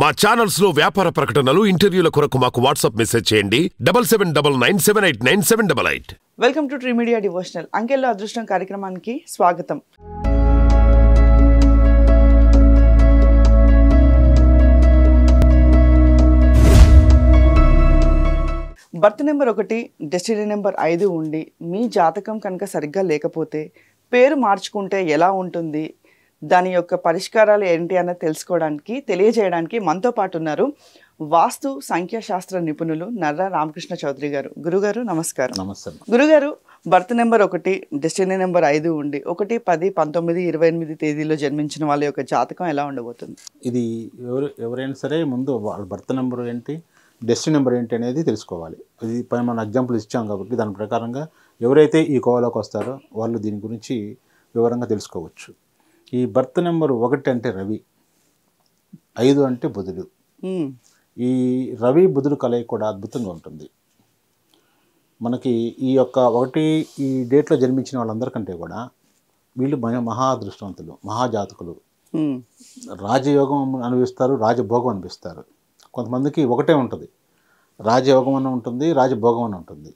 మా ఛానల్స్ లో వ్యాపార ప్రకటనలు, ఇంటర్వ్యూల కొరకు మాకు వాట్సాప్ మెసేజ్ చేయండి 7799978978. Welcome to Tree Media devotional. అంకెల్లో అదృష్టం కార్యక్రమానికి స్వాగతం. బర్త్ నెంబర్ 1, డెస్టినీ నెంబర్ 5 ఉండి మీ జాతకం కనుక సరిగ్గా లేకపోతే పేరు మార్చుకుంటే ఎలా ఉంటుంది, దాని యొక్క పరిష్కారాలు ఏంటి అన్నది తెలుసుకోవడానికి, తెలియజేయడానికి మనతో పాటు ఉన్నారు వాస్తు సంఖ్యాశాస్త్ర నిపుణులు నర్రా రామకృష్ణ చౌదరి గారు. గురుగారు నమస్కారం. నమస్తే గురుగారు, బర్త్ నెంబర్ 1, డెస్టినీ నెంబర్ 5 ఉండి 1, 10, 19, 28 తేదీలో జన్మించిన వాళ్ళ యొక్క జాతకం ఎలా ఉండబోతుంది? ఇది ఎవరైనా సరే ముందు వాళ్ళ బర్త్ నెంబర్ ఏంటి, డెస్టినీ నెంబర్ ఏంటి అనేది తెలుసుకోవాలి. ఇది పైన మనం ఎగ్జాంపుల్ ఇచ్చాం కాబట్టి దాని ప్రకారంగా ఎవరైతే ఈ కోవలోకి వస్తారో వాళ్ళు దీని గురించి వివరంగా తెలుసుకోవచ్చు. ఈ బర్త్ నెంబర్ 1 అంటే రవి, 5 అంటే బుధుడు. ఈ రవి బుధుడు కలయిక కూడా అద్భుతంగా ఉంటుంది. మనకి ఈ యొక్క 1 ఈ డేట్లో జన్మించిన వాళ్ళందరికంటే కూడా వీళ్ళు మహా అదృష్టవంతులు, మహాజాతకులు. రాజయోగం అనిపిస్తారు, రాజభోగం అనిపిస్తారు. కొంతమందికి ఒకటే ఉంటుంది, రాజయోగం అని ఉంటుంది, రాజభోగం అని ఉంటుంది.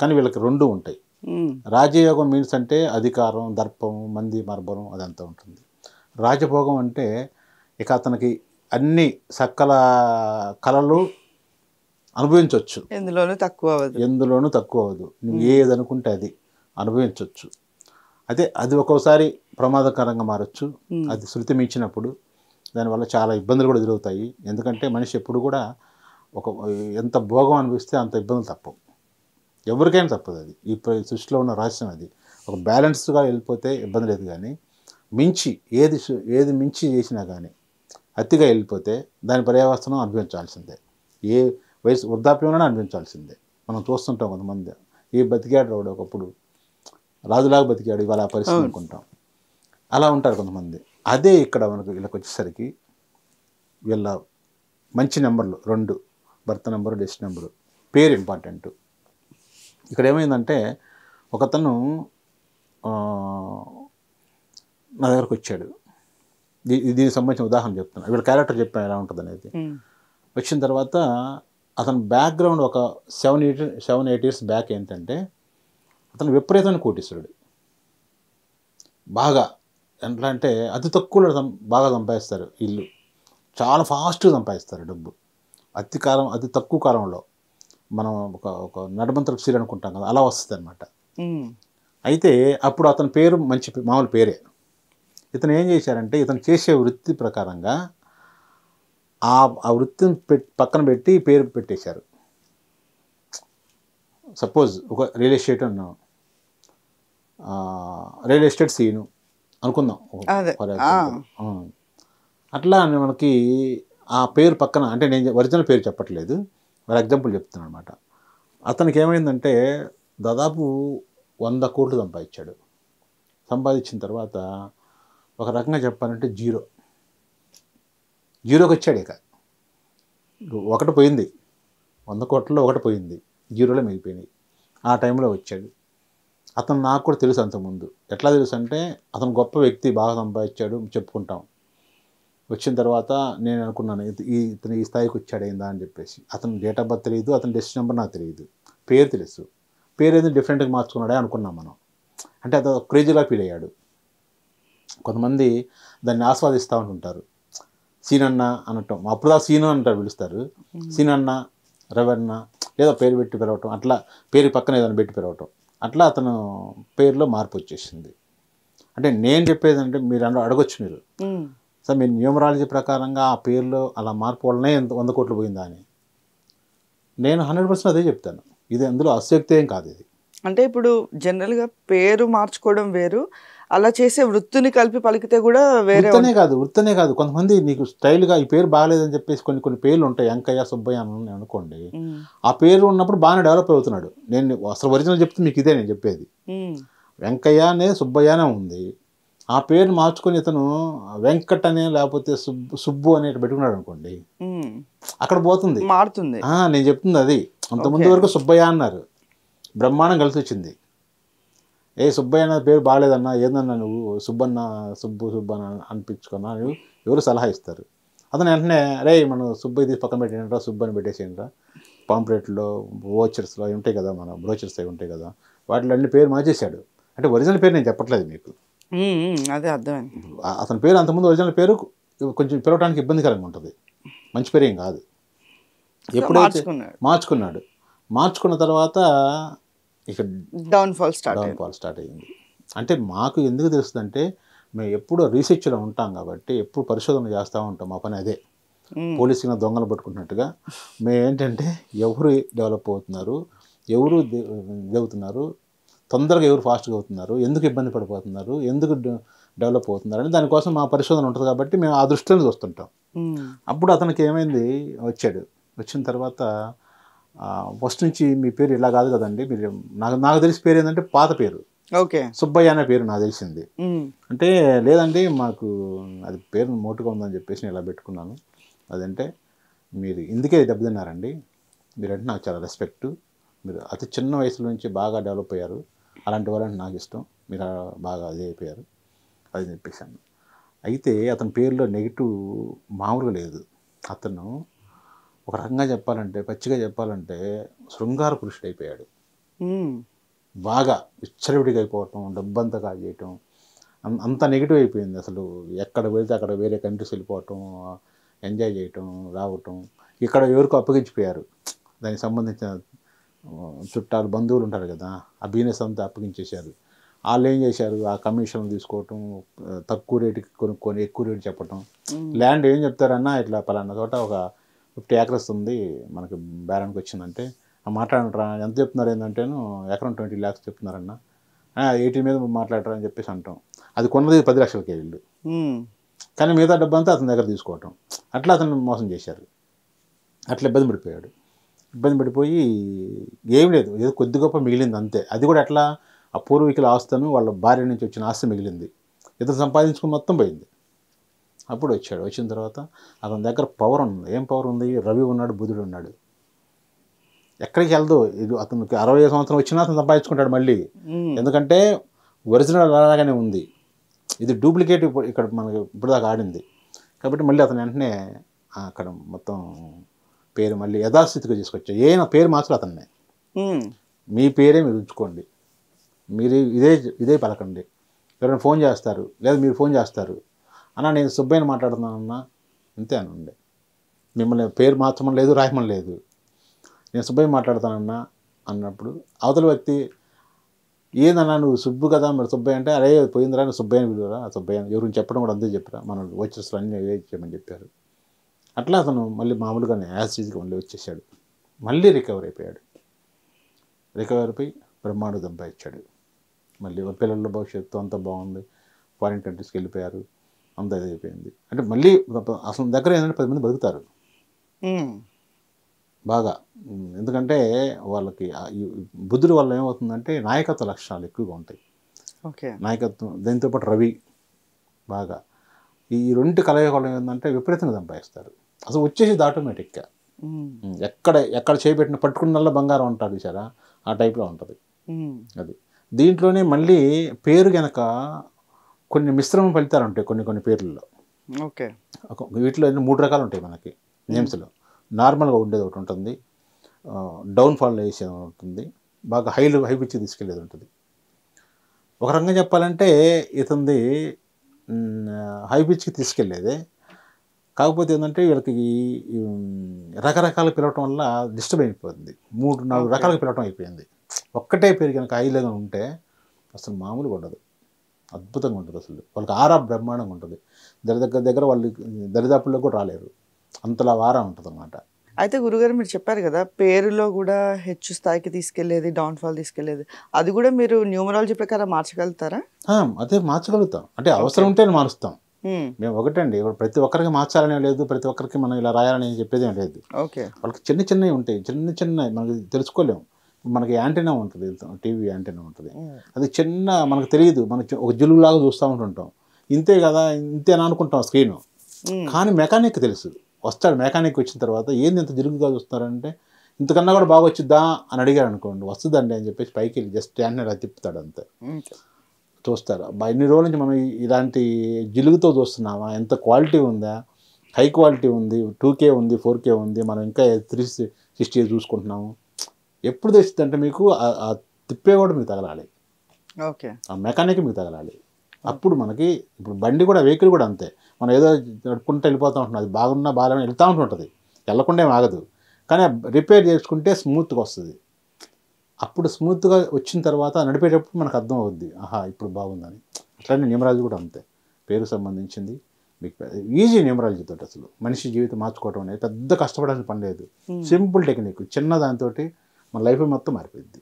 కానీ వీళ్ళకి 2 ఉంటాయి. రాజయోగం మీన్స్ అంటే అధికారం, దర్పం, మంది మర్బలం అదంతా ఉంటుంది. రాజభోగం అంటే ఇక అతనికి అన్ని సకల కళలు అనుభవించవచ్చు, ఎందులోనూ తక్కువ అవ్వదు. నువ్వు ఏది అనుకుంటే అది అనుభవించవచ్చు. అయితే అది ఒక్కోసారి ప్రమాదకరంగా మారచ్చు. అది శృతి మించినప్పుడు దానివల్ల చాలా ఇబ్బందులు కూడా ఎదురవుతాయి. ఎందుకంటే మనిషి ఎప్పుడు కూడా ఎంత భోగం అనిపిస్తే అంత ఇబ్బందులు తప్పవు, ఎవరికైనా తప్పదు. అది ఈ సృష్టిలో ఉన్న రహస్యం. అది ఒక బ్యాలెన్స్గా వెళ్ళిపోతే ఇబ్బంది లేదు. కానీ ఏది మించి చేసినా కానీ అతిగా వెళ్ళిపోతే దాని పర్యవస్థను అనుభవించాల్సిందే. ఏ వయసు వృద్ధాప్యంలోనే అనుభవించాల్సిందే. మనం చూస్తుంటాం కొంతమంది బతికాడు రాడు, ఒకప్పుడు రాజులాగా బతికాడు, ఇవాళ ఆ పరిస్థితి అనుకుంటాం. అలా ఉంటారు కొంతమంది. అదే ఇక్కడ మనకు వీళ్ళకి వచ్చేసరికి వీళ్ళ మంచి నెంబర్లు 2, బర్త్ నెంబరు, డెస్టినీ నెంబరు, పేరు ఇంపార్టెంట్. ఇక్కడ ఏమైందంటే ఒకతను నా దగ్గరకు వచ్చాడు. దీనికి సంబంధించిన ఉదాహరణ చెప్తున్నాను, వీళ్ళ క్యారెక్టర్ చెప్పాను ఎలా ఉంటుంది అనేది. వచ్చిన తర్వాత అతని బ్యాక్గ్రౌండ్ ఒక 7-8 ఇయర్స్ బ్యాక్ ఏంటంటే అతను విపరీతమైన కోటీశ్వరుడు. బాగా ఎట్లా అంటే అతి తక్కువలో బాగా సంపాదిస్తారు. ఇల్లు చాలా ఫాస్ట్గా సంపాదిస్తారు డబ్బు. అతి తక్కువ కాలంలో మనం ఒక నడమంత్ర సీల్ అనుకుంటాం కదా, అలా వస్తుంది అనమాట. అయితే అప్పుడు అతని పేరు మంచి మామూలు పేరే. ఇతను ఏం చేశారంటే ఇతను చేసే వృత్తి ప్రకారంగా ఆ వృత్తిని పక్కన పెట్టి పేరు పెట్టేశారు. సపోజ్ ఒక రియల్ ఎస్టేట్ సీను అనుకుందాం ఫర్ ఎగ్జాంపుల్. అట్లా మనకి ఆ పేరు పక్కన, అంటే నేను ఒరిజినల్ పేరు చెప్పట్లేదు, ఫర్ ఎగ్జాంపుల్ చెప్తున్నాను అనమాట. అతనికి ఏమైందంటే దాదాపు 100 కోట్లు సంపాదించాడు. సంపాదించిన తర్వాత ఒక రకంగా చెప్పాలంటే జీరోకి వచ్చాడు. ఇక 1 పోయింది, 100 కోట్లలో 1 పోయింది, జీరోలో మిగిలిపోయినాయి. ఆ టైంలో వచ్చాడు. అతను నాకు కూడా తెలుసు అంతకుముందు. ఎట్లా తెలుసు అంటే అతను గొప్ప వ్యక్తి, బాగా సంపాదించాడు చెప్పుకుంటాం. వచ్చిన తర్వాత నేను అనుకున్నాను ఇతను ఈ స్థాయికి వచ్చాడు ఏందా అని చెప్పేసి. అతను డేట్ ఆఫ్ బర్త్ తెలియదు, అతని డెస్టినీ నెంబర్ నాకు తెలియదు, పేరు తెలుసు. పేరు ఏదో డిఫరెంట్గా మార్చుకున్నాడే అనుకున్నాం మనం. అంటే అతను క్రేజీగా ఫీల్ అయ్యాడు. కొంతమంది దాన్ని ఆస్వాదిస్తూ ఉంటుంటారు. సీనన్న అనటం, అప్పుడు సీను అంటారు, పిలుస్తారు. సీనన్న, రవన్న, ఏదో పేరు పెట్టి పిలవటం, అట్లా పేరు పక్కన ఏదైనా పెట్టి పిలవటం, అట్లా అతను పేరులో మార్పు వచ్చేసింది. అంటే నేను చెప్పేది అంటే మీరు అడగొచ్చు మీరు, సార్ మీరు న్యూమరాలజీ ప్రకారంగా ఆ పేరులో అలా మార్పు వల్లనే 100 కోట్లు పోయిందా అని. నేను 100% అదే చెప్తాను. ఇది అందులో అశక్తి ఏం కాదు. ఇది అంటే ఇప్పుడు జనరల్గా పేరు మార్చుకోవడం వేరు, అలా చేసే వృత్తిని కలిపి పలికితే కూడా వేరే. వృత్తనే కాదు కొంతమంది నీకు స్టైల్గా ఈ పేరు బాగాలేదని చెప్పేసి కొన్ని పేర్లు ఉంటాయి, వెంకయ్య, సుబ్బయ్య అని అనుకోండి. ఆ పేరు ఉన్నప్పుడు బాగానే డెవలప్ అవుతున్నాడు. నేను అసలు ఒరిజినల్ చెప్తే మీకు ఇదే నేను చెప్పేది. వెంకయ్య అనే సుబ్బయ్య అనే ఉంది. ఆ పేరు మార్చుకొని ఇతను వెంకట్ అనే లేకపోతే సుబ్బు అనేటి పెట్టుకున్నాడు అనుకోండి, అక్కడ పోతుంది, మారుతుంది. నేను చెప్తుంది అది. అంతకుముందు వరకు సుబ్బయ్య అన్నారు, బ్రహ్మాండం కలిసి వచ్చింది. సుబ్బయ్య అన్న పేరు బాగాలేదన్నా, ఏందన్నా నువ్వు సుబ్బన్న సుబ్బన్న అనిపించుకున్నా ఎవరు సలహా ఇస్తారు. అతను వెంటనే రే మనం సుబ్బయ్య తీసి పక్కన పెట్టేయండిరా, సుబ్బు అని పెట్టేసేయండిరా, పాంప్లెట్లో వోచర్స్లో అవి ఉంటాయి కదా, మన బ్రోచర్స్ అవి ఉంటాయి కదా, వాటిలో అన్ని పేరు మార్చేశాడు. అంటే ఒరిజినల్ పేరు నేను చెప్పట్లేదు మీకు, అదే అర్థమైంది. అతని పేరు అంతకుముందు ఒరిజినల్ పేరు కొంచెం పిలవడానికి ఇబ్బందికరంగా ఉంటుంది, మంచి పేరు ఏం కాదు. ఎప్పుడైతే మార్చుకున్నాడు, మార్చుకున్న తర్వాత ఇక డౌన్ఫాల్ స్టార్ట్ అయ్యింది. అంటే మాకు ఎందుకు తెలుస్తుందంటే మేము ఎప్పుడు రీసెర్చ్లో ఉంటాం కాబట్టి, ఎప్పుడు పరిశోధన చేస్తూ ఉంటాం, మా పని అదే. పోలీసుగా దొంగలు పట్టుకున్నట్టుగా మేము ఏంటంటే ఎవరు డెవలప్ అవుతున్నారు, ఎవరు ఇదవుతున్నారు, తొందరగా ఎవరు ఫాస్ట్గా అవుతున్నారు, ఎందుకు ఇబ్బంది పడిపోతున్నారు, ఎందుకు డెవలప్ అవుతున్నారు అని దానికోసం మా పరిశోధన ఉంటుంది కాబట్టి మేము ఆ దృష్టిలో చూస్తుంటాం. అప్పుడు అతనికి ఏమైంది, వచ్చిన తర్వాత ఫస్ట్ నుంచి మీ పేరు ఇలా కాదు కదండి, మీరు నాకు తెలిసి పేరు ఏంటంటే పాత పేరు ఓకే సుబ్బయ్య అనే పేరు నాకు తెలిసింది. అంటే లేదండి మాకు అది పేరు మోటుగా ఉందని చెప్పేసి నేను ఇలా పెట్టుకున్నాను. అదంటే మీరు ఇందుకే దెబ్బతిన్నారండి, మీరంటే నాకు చాలా రెస్పెక్ట్, మీరు అతి చిన్న వయసులో నుంచి బాగా డెవలప్ అయ్యారు, అలాంటి వాళ్ళంటే నాకు ఇష్టం, మీరు బాగా అదే అయిపోయారు అది చెప్పేసాను. అయితే అతని పేరులో నెగిటివ్ మామూలుగా లేదు. అతను ఒక రకంగా చెప్పాలంటే, పచ్చిగా చెప్పాలంటే శృంగార పురుషుడు అయిపోయాడు. బాగా విచ్చలవిడిగా అయిపోవటం, డబ్బంతా కాజేయటం, అంత నెగిటివ్ అయిపోయింది. అసలు ఎక్కడ వెళ్తే అక్కడ వేరే కంట్రీస్ వెళ్ళిపోవటం, ఎంజాయ్ చేయటం, రావటం, ఇక్కడ ఎవరికో అప్పగించిపోయారు, దానికి సంబంధించిన చుట్టాలు బంధువులు ఉంటారు కదా, ఆ బిజినెస్ అంతా అప్పగించేశారు. వాళ్ళు ఏం చేశారు, ఆ కమిషన్లు తీసుకోవటం, తక్కువ రేటుకి కొనుక్కొని ఎక్కువ రేటు చెప్పటం. ల్యాండ్ ఏం చెప్తారన్నా, ఇట్లా పలానా చోట ఒక 50 acres ఉంది మనకి బేరానికి వచ్చిందంటే, మాట్లాడరా ఎంత చెప్తున్నారు ఏంటంటేను, ఎకరం 20 lakhs చెప్తున్నారన్న, 80 మీద మాట్లాడరా అని చెప్పేసి అంటాం. అది కొన్నది 10 లక్షలకే వీళ్ళు, కానీ మిగతా డబ్బు అంతా అతని దగ్గర తీసుకోవటం. అట్లా అతను మోసం చేశారు. అట్లా ఇబ్బంది పడిపోయాడు. ఇబ్బంది పడిపోయి ఏం లేదు, ఏదో కొద్ది గొప్ప మిగిలింది అంతే. అది కూడా అట్లా ఆ పూర్వీకుల ఆస్తులను వాళ్ళ భార్య నుంచి వచ్చిన ఆస్తి మిగిలింది, ఇతను సంపాదించుకుని మొత్తం పోయింది. అప్పుడు వచ్చిన తర్వాత అతని దగ్గర పవర్ ఉంది. ఏం పవర్ ఉంది, రవి ఉన్నాడు, బుధుడు ఉన్నాడు, ఎక్కడికి వెళ్దు. ఇది అతనికి 60 సంవత్సరం వచ్చినా అతను సంపాదించుకుంటాడు మళ్ళీ, ఎందుకంటే ఒరిజినల్ అలాగానే ఉంది, ఇది డూప్లికేట్ ఇక్కడ మనకి ఇప్పుడు దాకా ఆడింది కాబట్టి మళ్ళీ అతను వెంటనే అక్కడ మొత్తం పేరు మళ్ళీ యథాస్థితిగా తీసుకొచ్చాడు. ఏమైనా పేరు మాత్రం అతన్నే, మీ పేరే మీరు ఉంచుకోండి, మీరు ఇదే పలకండి, ఎవరైనా ఫోన్ చేస్తారు లేదా మీరు ఫోన్ చేస్తారు, అన్న నేను సుబ్బయ్యని మాట్లాడుతున్నానన్నా, అంతే అని ఉండే, మిమ్మల్ని పేరు మార్చమని లేదు, రాయమని లేదు, నేను సుబ్బయ్య మాట్లాడతానన్నా అన్నప్పుడు అవతల వ్యక్తి ఏందన్నా నువ్వు సుబ్బు కదా, మరి సుబ్బయ్య అంటే అరే పోయిందిరా నువ్వు సుబ్బయ్యని విలువరా, ఆ సుబ్బయ్య ఎవరికి చెప్పడం కూడా అంతే చెప్పరా, మనం వచ్చేస్తారు అన్నీ అవే చేయమని చెప్పారు. అట్లా అతను మళ్ళీ మామూలుగానే యాసిడ్గా మళ్ళీ వచ్చేసాడు, మళ్ళీ రికవర్ అయిపోయాడు. రికవర్ అయిపోయి బ్రహ్మాండ సంపాదించాడు. మళ్ళీ పిల్లల భవిష్యత్తు అంతా బాగుంది, ఫారిన్ కంట్రీస్కి వెళ్ళిపోయారు, అంతా ఇది అయిపోయింది. అంటే మళ్ళీ అసలు దగ్గర ఏంటంటే 10 మంది బతుకుతారు బాగా. ఎందుకంటే వాళ్ళకి బుద్ధుడి వల్ల ఏమవుతుందంటే నాయకత్వ లక్షణాలు ఎక్కువగా ఉంటాయి. నాయకత్వం, దీంతోపాటు రవి బాగా, ఈ రెండు కలయికలు ఏంటంటే విపరీతంగా సంపాదిస్తారు. అసలు వచ్చేసి ఆటోమేటిక్గా ఎక్కడ చేయబెట్టిన పట్టుకున్నల్లా బంగారం అంటారు చూసారా, ఆ టైప్లో ఉంటుంది అది. దీంట్లోనే మళ్ళీ పేరు కనుక కొన్ని మిశ్రమ ఫలితాలు ఉంటాయి కొన్ని పేర్లలో. వీటిలో 3 రకాలు ఉంటాయి మనకి నేమ్స్లో. నార్మల్గా ఉండేది ఒకటి ఉంటుంది, డౌన్ఫాల్ వేసేది ఉంటుంది, బాగా హై పిచ్చి తీసుకెళ్ళేది ఉంటుంది. ఒక రకంగా చెప్పాలంటే ఇతంది హై పిచ్కి తీసుకెళ్ళేదే, కాకపోతే ఏంటంటే వీళ్ళకి రకరకాల పిలవటం వల్ల డిస్టర్బ్ అయిపోతుంది. 3-4 రకాలుగా పిలవటం అయిపోయింది. ఒక్కటే పేరు కనుక హైలో ఉంటే అసలు మామూలుగా ఉండదు, అద్భుతంగా ఉంటుంది. అసలు వాళ్ళకి ఆరా బ్రహ్మాండంగా ఉంటుంది. దగ్గర వాళ్ళు దరిదాపుల్లో కూడా రాలేరు, అంతలా వారా ఉంటుంది అన్నమాట. అయితే గురుగారు మీరు చెప్పారు కదా పేరులో కూడా హెచ్చు స్థాయికి తీసుకెళ్లేది, డౌన్ఫాల్ తీసుకెళ్లేది, అది కూడా మీరు న్యూమరాలజీ ప్రకారం మార్చగలుగుతారా? అదే మార్చగలుగుతాం, అంటే అవసరం ఉంటే మారుస్తాం. మేము ఒకటండి, ప్రతి ఒక్కరికి మార్చాలనే లేదు, ప్రతి ఒక్కరికి మనం ఇలా రాయాలని చెప్పేది ఏం లేదు. వాళ్ళకి చిన్నవి ఉంటాయి, చిన్న మనకి తెలుసుకోలేము. మనకి యాంటెనా ఉంటుంది, టీవీ యాంటెనా ఉంటుంది, అది మనకు తెలియదు, మనకి ఒక జిలుగులాగా చూస్తూ ఉంటుంటాం, ఇంతే కదా ఇంతేనా అనుకుంటాం స్క్రీన్. కానీ మెకానిక్ తెలుసు, వస్తాడు మెకానిక్ వచ్చిన తర్వాత ఏంది ఇంత జిలుగుగా చూస్తున్నారంటే ఇంతకన్నా కూడా బాగా వచ్చిద్దా అని అడిగారు అనుకోండి, వస్తుందండి అని చెప్పేసి పైకి వెళ్ళి జస్ట్ యాంటెనా తిప్పుతాడు అంతే, చూస్తారు. ఇన్ని రోజుల నుంచి మనం ఇలాంటి జిలుగుతో చూస్తున్నామా, ఎంత క్వాలిటీ ఉందా, హై క్వాలిటీ ఉంది, 2K ఉంది, 4K ఉంది, మనం ఇంకా 360 చూసుకుంటున్నాము. ఎప్పుడు తెస్తుందంటే మీకు ఆ తిప్పే కూడా మీకు తగలాలి, ఓకే. ఆ మెకానిక్ మీకు తగలాలి. అప్పుడు మనకి ఇప్పుడు బండి కూడా, వెహికల్ కూడా అంతే. మనం ఏదో నడుపుకుంటూ వెళ్ళిపోతూ ఉంటున్నాం, అది బాగున్నా బాగాలేమో వెళ్తూ ఉంటుంటుంది, వెళ్ళకుండా ఏం ఆగదు. కానీ రిపేర్ చేసుకుంటే స్మూత్గా వస్తుంది. అప్పుడు స్మూత్గా వచ్చిన తర్వాత నడిపేటప్పుడు మనకు అర్థం అవుద్ది, ఆహా ఇప్పుడు బాగుందని. అట్లనే న్యూమరాలజీ కూడా అంతే, పేరు సంబంధించింది మీకు ఈజీ. న్యూమరాలజీ తోటి అసలు మనిషి జీవితం మార్చుకోవడం అనేది పెద్ద కష్టపడాల్సిన పని లేదు. సింపుల్ టెక్నిక్, చిన్న దాంతో మన లైఫ్ మొత్తం మారిపోయింది.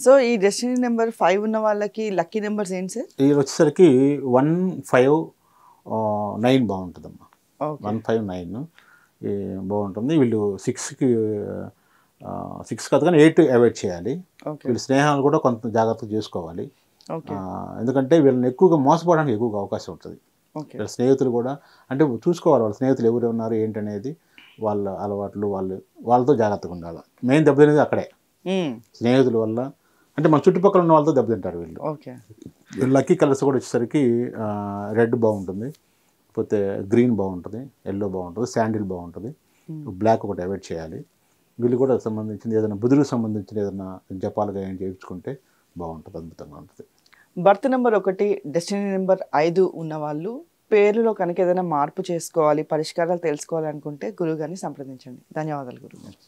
సో ఈ డెస్టినీ నెంబర్ 5 ఉన్న వాళ్ళకి లక్కీ నెంబర్స్ ఏంటి సార్? ఇది వచ్చేసరికి 1, 5, 9 బాగుంటుందమ్మా. ఓకే. 1, 5, 9 బాగుంటుంది. వీళ్ళు 6 కాదు కానీ 8 అవాయిడ్ చేయాలి. ఓకే. వీళ్ళ స్నేహాలు కూడా కొంత జాగ్రత్తగా చేసుకోవాలి. ఓకే. ఎందుకంటే వీళ్ళని ఎక్కువగా మోసపోవడానికి ఎక్కువగా అవకాశం ఉంటుంది. ఓకే. వీళ్ళ స్నేహితులు కూడా అంటే చూసుకోవాలి, వాళ్ళ స్నేహితులు ఎవరు ఉన్నారు ఏంటనేది, వాళ్ళ అలవాట్లు, వాళ్ళతో జాగ్రత్తగా ఉండాలి. మెయిన్ దెబ్బతినేది అక్కడే, స్నేహితుల వల్ల. అంటే మన చుట్టుపక్కల ఉన్న వాళ్ళతో దెబ్బతింటారు వీళ్ళు. ఓకే. లక్కీ కలర్స్ కూడా వచ్చేసరికి రెడ్ బాగుంటుంది, లేకపోతే గ్రీన్ బాగుంటుంది, ఎల్లో బాగుంటుంది, శాండిల్ బాగుంటుంది, బ్లాక్ ఒకటి అవాయిడ్ చేయాలి. వీళ్ళు కూడా సంబంధించింది ఏదైనా బుధుడికి సంబంధించిన ఏదైనా జపాలుగా ఏం చేయించుకుంటే బాగుంటుంది, అద్భుతంగా ఉంటుంది. బర్త్ నెంబర్ 1 డెస్టినీ నెంబర్ 5 ఉన్న వాళ్ళు పేరులో కనుక ఏదైనా మార్పు చేసుకోవాలి, పరిష్కారాలు తెలుసుకోవాలనుకుంటే గురువు గారిని సంప్రదించండి. ధన్యవాదాలు గురువు గారు.